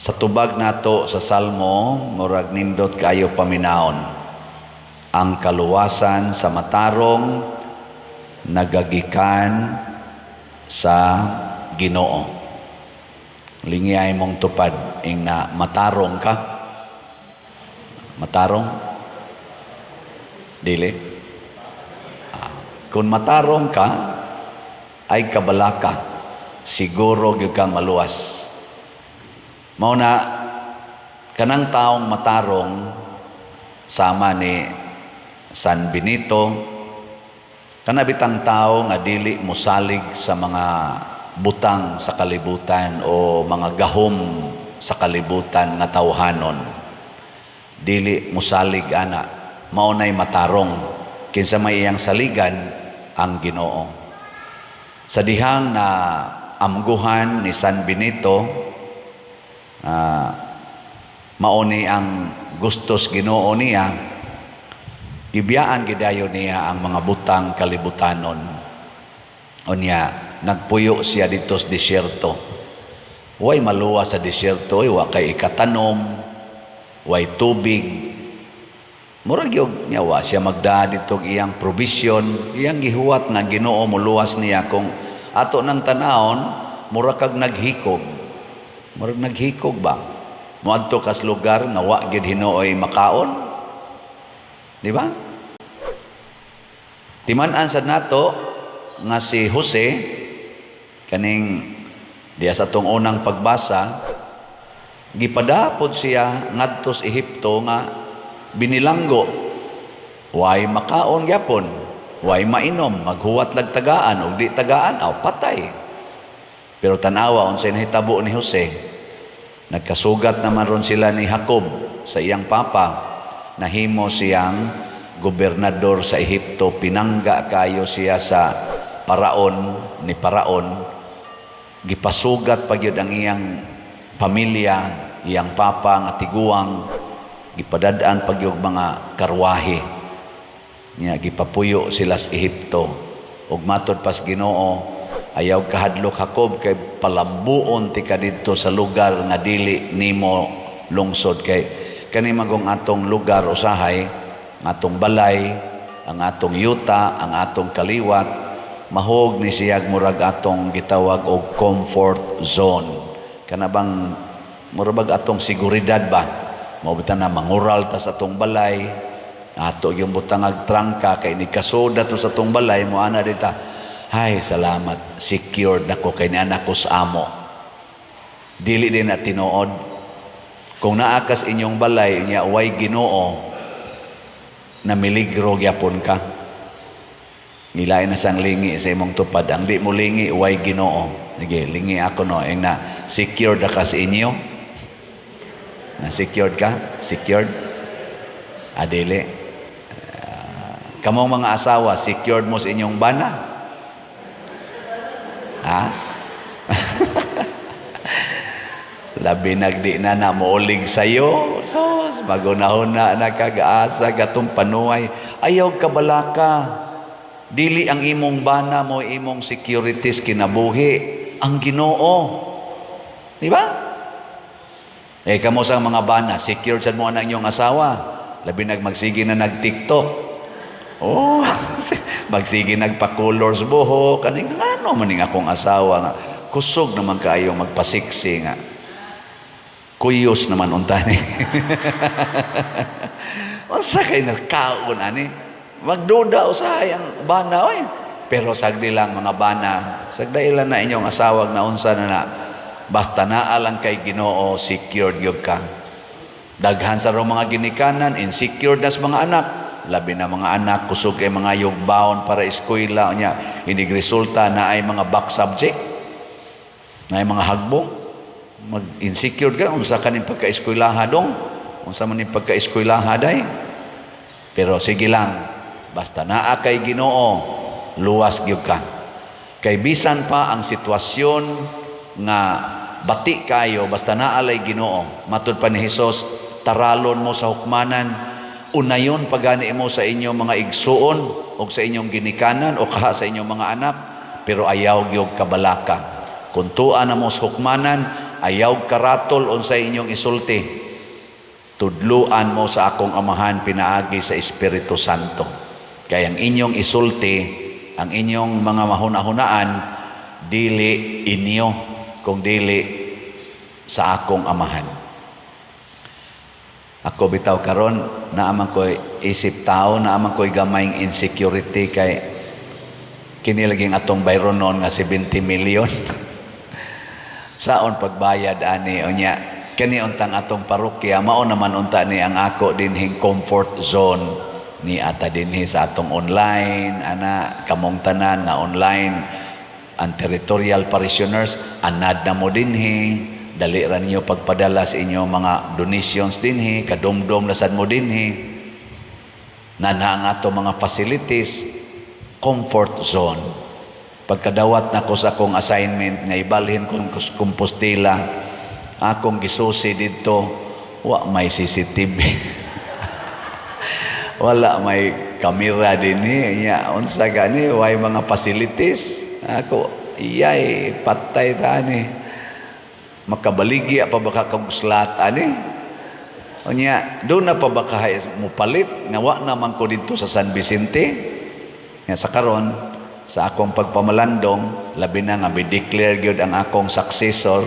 Sa tubag nato sa Salmo, murag nindot kayo paminaon. Ang kaluwasan sa matarong nagagikan sa Ginoo. Lingiyay mong tupad ing na matarong ka. Matarong? Dili. Kung matarong ka, ay kabalaka. Siguro gyud kang maluwas. Mao na kanang taong matarong sama ni San Benito, kanabitang tao nga dili mosalig sa mga butang sa kalibutan o mga gahom sa kalibutan nga tawhanon. Dili mosalig ana, mao nay matarong kinsa may iyang saligan ang Ginoo. Sa dihang na amguhan ni San Benito, mauni ang gustos Ginoo niya, gibiyaan gidayon niya ang mga butang kalibutanon. Unya nagpuyo siya dito sa disyerto. Way maluwa sa disyerto, wa kay ikatanom, way tubig. Murag yung nyawa siya magdaan dito iyang provision, iyang gihuwat nga Ginoo muluwas niya kung ato ng tanawon, murag kag naghikog. Murag naghikog ba? Muadto kas lugar nga wa gid Hinooy makaon. Di ba? Timan-an sad nato nga si Jose kaning diya sa tong unang pagbasa, gipadapod siya ngadto sa Ehipto nga binilanggo. Way makaon gyapon, way mainom, maghuwat lag tagaan ug di tagaan aw patay. Pero tanawa unsay nahitabo ni Jose, nagkasugat naman ron sila ni Jacob sa iyang papa, nahimo siyang gobernador sa Ehipto, pinangga kayo siya sa paraon ni Paraon, gipasugat pagyud ang iyang pamilya, iyang papa nga tiguang, gipadad-an pagyud mga karwahe niya, gipapuyo sila sa Ehipto. Ug matod pas Ginoo, ayaw kahadlok Jacob kay palambuon ti ka didto sa lugar nga dili nimo lungsod, kay kani magong atong lugar usahay, ang atong balay, ang atong yuta, ang atong kaliwat, mahog ni siyag murag atong gitawag og comfort zone. Kana bang murag atong seguridad ba? Mao bitan na mangural ta sa atong balay, ato yung butangag trangka kay ni kasoda to sa atong balay mo ana dita. Ay, salamat, secured nako kay ni anak ko sa amo. Dili din na tinuod. Kung naakas inyong balay, niya way Ginoo, na miligro gyapon ka. Nilay na sang lingi sa imong tupad. Ang di mo lingi, way Ginoo. Sige, lingi ako no. Yung na secured na ka sa inyo. Na secured ka? Secured? Adili. Kamong mga asawa, secured mo sa inyong bana? Ha? Labi nagdi na na muulig sa'yo. Sos, magunahuna na kag-asa gatong panuay. Ayaw kabalaka. Dili ang imong bana mo, imong securities kinabuhi. Ang Ginoo. Di ba? Kamo sa mga bana, secure sad mo ang inyong asawa. Labi magsige na nag-TikTok. Oh, magsige nagpa-colors buhok. Kaning ano maning akong asawa nga. Kusog naman kayong magpasiksi nga. Kuyos naman untani. Unsa kay nakaon ani? Magduda usahay ang bana oy. Pero sagdi lang mga bana, sagdailan na inyong asawag na unsa na basta naa lang kay Ginoo, secured gyud ka. Daghan sa mga ginikanan, insecure na sa mga anak. Labi na mga anak, kusog kay mga yugbaon para eskwela niya, hindi resulta na ay mga back subject, na ay mga hagbong, mag-insecure ka, unsa ka ning pagka-eskwelaha dong, unsa man ning pagka-eskwelaha day. Pero sige lang, basta naa kay Ginoo, luwas gyud ka. Kay bisan pa ang sitwasyon nga bati kayo, basta naalay Ginoo, matud pa ni Hesus, taralon mo sa hukmanan, unayon pagani mo sa inyong mga igsuon o sa inyong ginikanan o kaha sa inyong mga anak, pero ayaw gyud kabalaka. Kung tuan na mo sa hukmanan, ayaw karatol unsay inyong isulti. Tudluan mo sa akong amahan pinaagi sa Espiritu Santo. Kaya ang inyong isulti, ang inyong mga mahuna-hunaan, dili inyo, kung dili sa akong amahan. Ako bitaw karon naaman ko'y isip tao, naaman ko'y gamayng insecurity kay kinilaging atong bayronon nga 70 million. Saon pagbayad ani unya kani untang atong parokya mao naman unta ni ang ako dinhing comfort zone ni ata dinhi sa atong online ana kamong tanan nga online ang territorial parishioners anad na mo dinhi dali ra ninyo pagpadala sa inyo mga donations dinhi kadumdum na sad mo dinhi na ang ato mga facilities comfort zone. Pagkadawat na ko sa akong assignment nga ibalhin kong Compostela akong gisusi dito wa may CCTV wala may kamera dinhi nya unsa gani way mga facilities ako iyay patay tani makabaligya pa baka kag slat ani unya do na pa baka mo palit nga wa naman ko dito sa San Vicente nga sa karon sa akong pagpamalandong labi na nga bi-declare gyud ang akong successor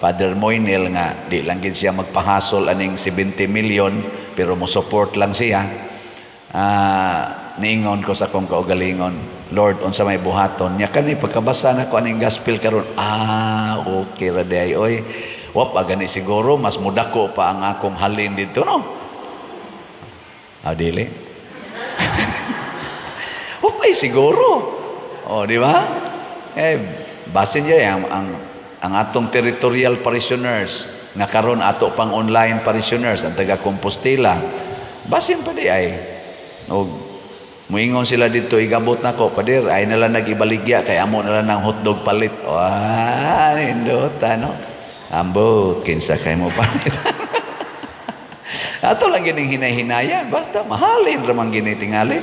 Father Moynel nga di lang gid siya magpahasol aning 70 million pero mo support lang siya niingon ko sa akong kaugalingon Lord unsa may buhaton nya kani pagkabasa na ko aning gospel karon okay ra day oy wap gani siguro mas mudako pa ang akong halin dito no dili wap ay siguro di ba basin niya ang atong territorial parishioners nga karon ato pang online parishioners ang taga Compostela basin pa di ay muingon sila dito igabot na ko padir ay nala nagibaligya kay amo nala ng hotdog palit indot no ambot kinsa kay mo palit ato lang gining hinay-hinayan basta mahalin ra man gini tingali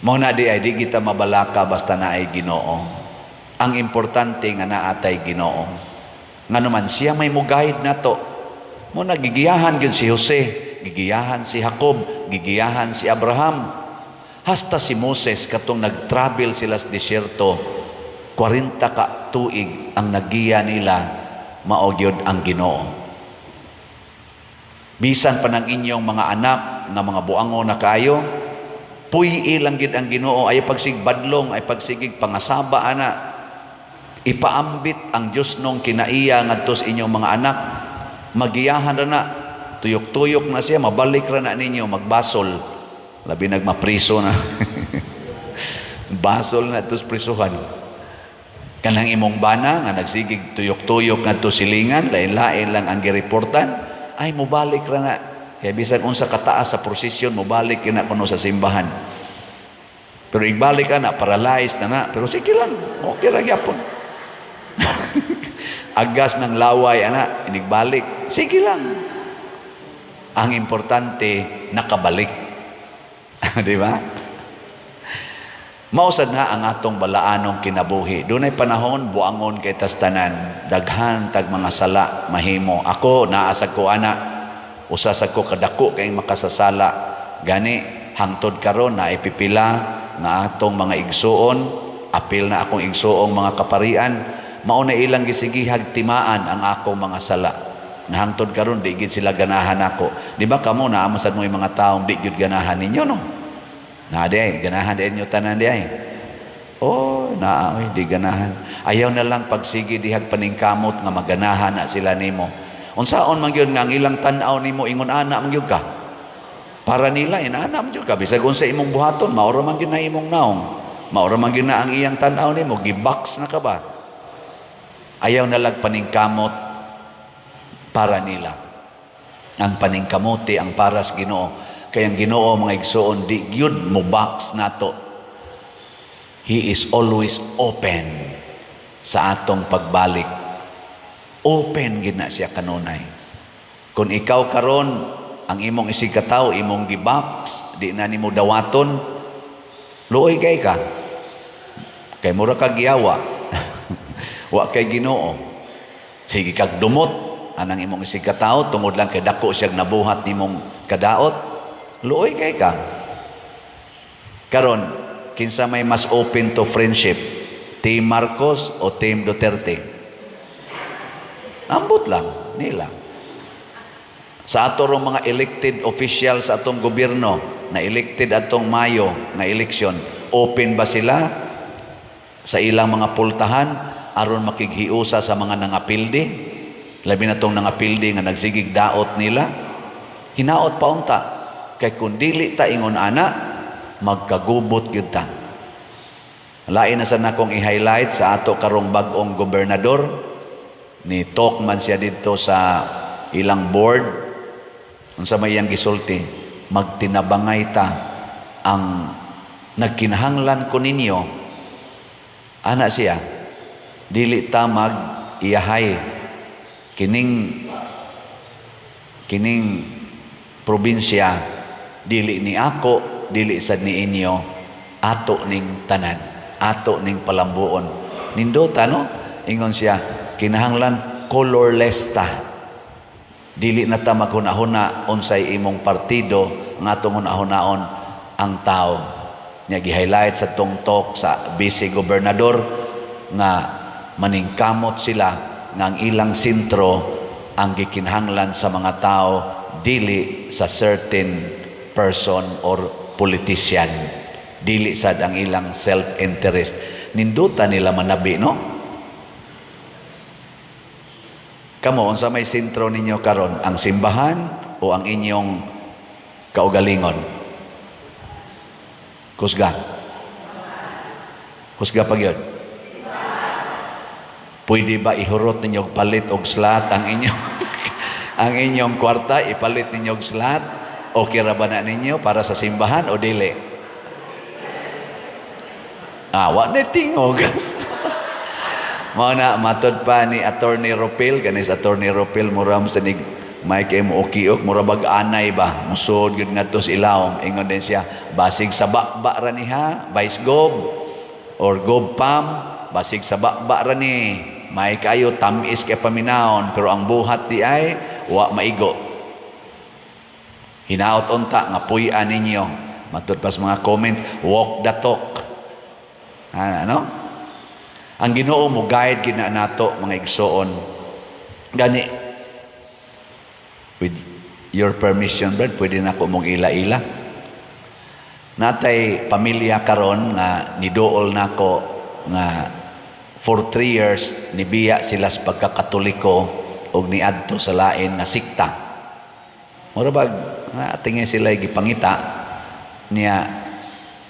mao na di ay di kita mabalaka basta na ay Ginoo ang importante nga naatay Ginoo nga naman siya may mo-guide nato mo nagigiyahan gyud si Jose gigiyahan si Jacob gigiyahan si Abraham hasta si Moses katong nag-travel sila sa disyerto 40 ka tuig ang nagiya nila mao gyud ang Ginoo bisan pa ng inyong mga anak nga mga buangon na kaayo puy lang gid ang Ginoo ay pagsigbadlong ay pagsigig pangasaba ana ipaambit ang Dios nung kinaiya ngadto sa inyong mga anak magiyahan ra na tuyok-tuyok na siya mabalik ra na ninyo magbasol labi nagmapriso na basol na tos prisuhan kanang imong bana nga nagsigig tuyok-tuyok ngadto silingan lain-lain lang ang gireportan ay mobalik ra na kaya bisan unsa kataas sa prosesyon mobalik na kuno sa simbahan pero igbalik ka na paralyzed na pero sige lang okay ra gyapon agas ng laway ana inigbalik sige lang ang importante nakabalik di ba mausad na ang atong balaanong kinabuhi dunay panahon buangon kay tastanan daghan tag mga sala mahimo ako naasag ko ana usasag ko kadako kay makasasala gani hangtod karon na ipipila nga atong mga igsuon apil na akong igsuong mga kaparian mao na ilang gisigihag timaan ang akong mga sala nga hangtod karon di gid sila ganahan ako di ba kamo na amasad mo yung mga taong di gid ganahan ninyo no na di ganahan din nyo tanan di ay di ganahan ayaw na lang pagsigi dihag paningkamot nga maganahan na sila nimo unsaon man gyud nga ang ilang tan-aw nimo ingon ana man gyud ka para nila inana man gyud ka bisag unsa imong buhaton mao ra man gyud na imong naong mao ra man gyud na ang iyang tan-aw nimo gibox na ka ba ayaw na lang paningkamot para nila ang paningkamote ang para sa Ginoo kaya ang Ginoo mga igsoon di gyud mo box nato He is always open sa atong pagbalik open gid na siya kanunay kung ikaw karon ang imong isigkataw imong gibox di na nimo dawaton luoy kay ka kay mura ka giyawa wa kay Ginoo Sige kag dumot, anang imong isig katao, tungod lang kay dako siyang nabuhat nimong kadaot, luoy kay ka. Karon, kinsa may mas open to friendship? Team Marcos o Team Duterte? Ambot lang, nila. Sa ato rong mga elected officials sa atong gobyerno, na elected atong Mayo nga eleksyon, open ba sila sa ilang mga pultahan aron makighiusa sa mga nangapildi? Labi na tong nangapildi nga nagsigig daot nila. Hinaot pa unta. Kay kung dili ta ingon ana, magkagubot gyud ta. Lain na sana kong i-highlight sa ato karong bag-ong gobernador. Ni talk man siya dito sa ilang board. Unsa may yang gisulti, magtinabangay ta ang nagkinahanglan ko ninyo. Ana siya, dili ta mag-iyahay kining probinsya, dili ni ako, dili sad ni inyo, ato ning tanan, ato ning palambuon. Nindota no? Ingon siya, kinahanglan colorless ta. Dili na ta maghuna-huna unsay imong partido nga atong hunahon ang tao. Nya gi-highlight sa tong talk sa vice gobernador nga maningkamot sila nga ang ilang sentro ang gikinahanglan sa mga tao, dili sa certain person or politician, dili sad ang ilang self-interest. Ninduta nila manabi, no? Kamo, unsa may sentro ninyo karon? Ang simbahan o ang inyong kaugalingon? Kusga. Kusga pa gyud. Pwede ba ihurot ninyo palit og slot ang inyong ang inyong kwarta, ipalit ninyo og slot? Okay ra ba na ninyo para sa simbahan o dili? Wa na tingog. Mao na matod pa ni Attorney Ropil, kanis Attorney Ropil muram sa nig may kay mo okiok, mura bag-anay ba, musod yun nga to sa ilawom. Ingon din siya, basig sa bakba ra ni ha, Vice Gob, or Gob Pam, basig sa bakba ra ni, may kayo tamis kay paminaon, pero ang buhat di ay, wa maigo. Hinaot unta, nga puyan ninyo. Matod pa sa mga comment, walk the talk. Ano? Ang Ginoo mo guide gina nato mga igsoon. Gani, with your permission, Brad, pwede na ko mong ila-ila. Natay pamilya karon nga niduol nako nga for 3 years nibiya sila sa pagkakatoliko og niadto sa lain nga sikta. Mura bag tingin sila gipangita niya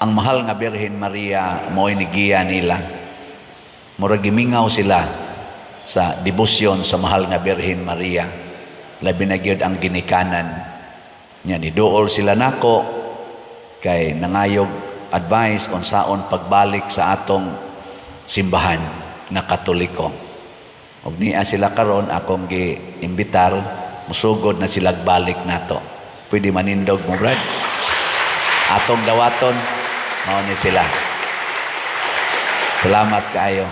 ang mahal nga Birhen Maria mo'y nigiya nila. Mura gimingaw sila sa debosyon sa mahal nga Birhen Maria. Labi na gyud ang ginikanan nya niduol sila nako kay nangayog advice on saon pagbalik sa atong simbahan na Katoliko. Og niya sila karon akong giimbitar, musugod na sila balik nato. Pwede manindog mo, Brad? Atong dawaton mao ni sila. Salamat kaayo.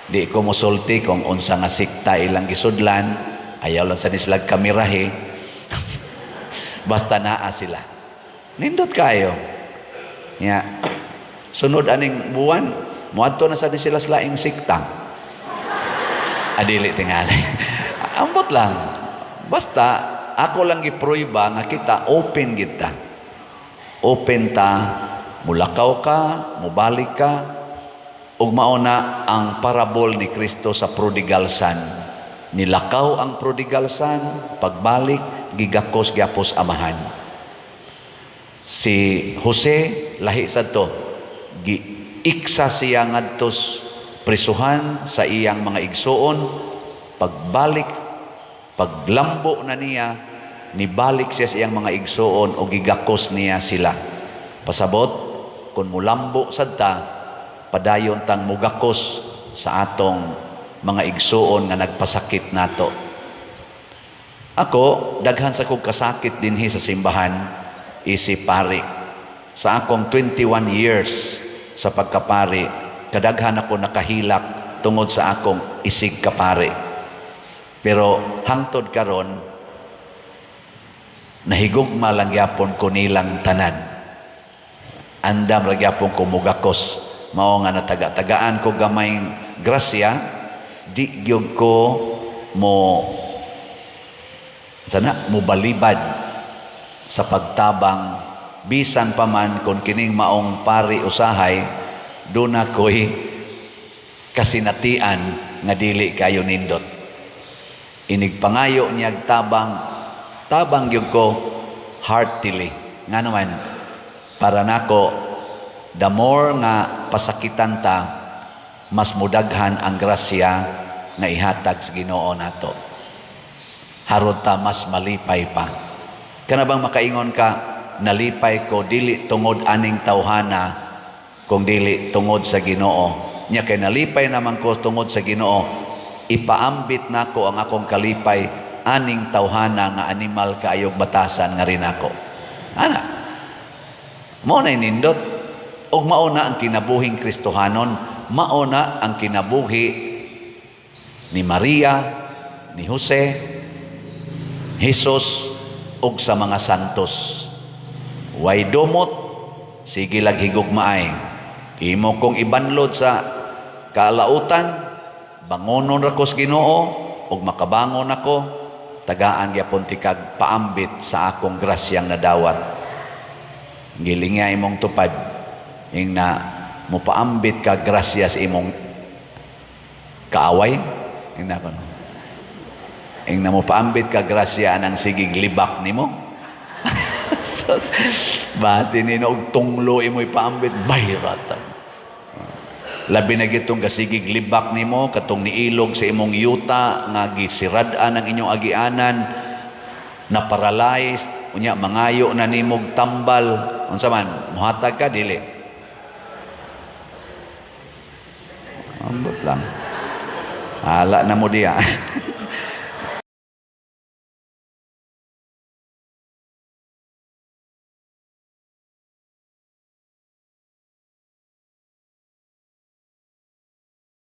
Di ko musulti kung unsa nga sikta ilang gisudlan, ayaw lang sa nislag kamirahe. Basta naa sila. Nindot kayo. Ya. Sunod aning buwan, muadto na sa sila sa laing sikta. Adili tingali. Ambot lang. Basta ako lang gipruiba nga kita open kita. Open ta, mulakaw ka, mubalik ka, ug mauna ang parabol ni Kristo sa prodigal son. Nilakaw ang prodigal son, pagbalik gigakos gyapos amahan. Si Jose lahi sadto, giiksa siya ngadtos prisuhan sa iyang mga igsoon. Pagbalik, paglambo na niya, nibalik siya sa iyang mga igsoon o gigakos niya sila. Pasabot, kung mulambo sadta, padayon tang mugakos sa atong mga igsoon nga nagpasakit nato. Ako, daghan sa kong kasakit dinhi sa simbahan, isip pari. Sa akong 21 years sa pagkapari, kadaghan ako nakahilak tungod sa akong isig kapari. Pero hangtod karon nahigugma lang gyapon ko nilang tanan. Andam ra gyapon ko mugakos. Mao nga nataga-tagaan ko gamayng grasya, di gyud ko balibad sa pagtabang bisan pa man kung kining maong pari usahay doon ako'y kasinatian nga dili kayo nindot. Inigpangayo niyag tabang gyud ko heartily. Nga naman, para nako, the more nga pasakitan ta, mas mudaghan ang grasya nga ihatag sa Ginoo nato. Harod ta mas malipay pa. Kana bang makaingon ka, nalipay ko dili tungod aning tawhana, kung dili tungod sa Ginoo. Nya kay nalipay naman ko tungod sa Ginoo, ipaambit nako ang akong kalipay aning tawhana nga animal kaayog batasan nga rin ako. Ana, mao na nindot. O mauna ang kinabuhing Kristohanon, mauna ang kinabuhi ni Maria, ni Jose, Jesus, ug sa mga santos. Way dumot, sige lag higugmaay. Imo kong ibanlod sa kalautan, bangonon ra ko sa Ginoo, ug makabangon ako, tagaan gyapon ti kag paambit sa akong grasyang nadawat. Gilinga imong tupad, ing na mupaambit ka grasya sa imong kaaway, ing na kono. Ing na mupaambit ka grasya anang sigig libak nimo. So, base nino og tunglo imo ipaambit bayratan. Labi na gitong kasigig libak nimo katong niilog sa imong yuta nga gisirad-an ang inyong agianan, na paralyzed, unya mangayo na nimog tambal, unsa man muhatag ka dili. Ambot lang. Hala na mo diya.